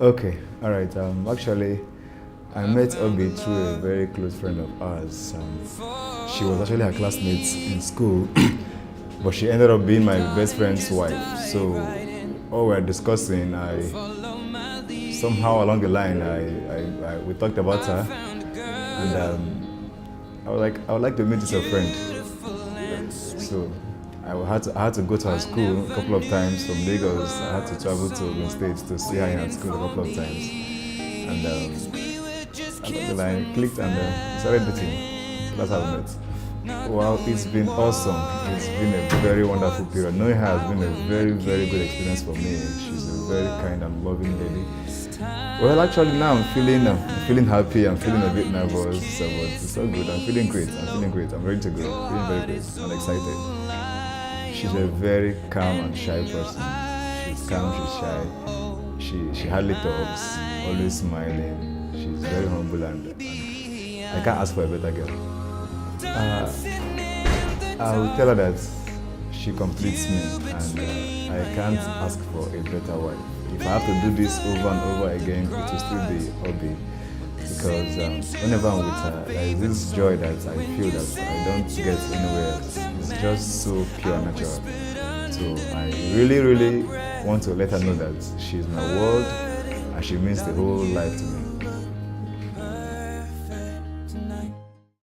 Okay, all right. Actually, I met Obi through a very close friend of ours. She was actually her classmate in school, but she ended up being my best friend's wife. So, all we were discussing, I somehow along the line, we talked about her, and I would like to meet this friend. So I had to go to her school a couple of times from Lagos. I had to travel to Ogun State to see her in her school a couple of times. And along the line clicked and we started dating. That's how we met. Well, it's been awesome. It's been a very wonderful period. Knowing her has been a very, very good experience for me. She's a very kind and loving lady. Well, actually now I'm feeling happy. I'm feeling a bit nervous, but it's so good. I'm feeling great. I'm ready to go. Feeling very great. I'm excited. She's a very calm and shy person. She's calm. She's shy. She hardly talks. Always smiling. She's very humble and I can't ask for a better girl. I will tell her that she completes me and I can't ask for a better wife. If I have to do this over and over again, it will still be hobby. Because whenever I'm with her, there is this joy that I feel that I don't get anywhere else. It's just so pure and natural. So I really, really want to let her know that she's my world and she means the whole life to me.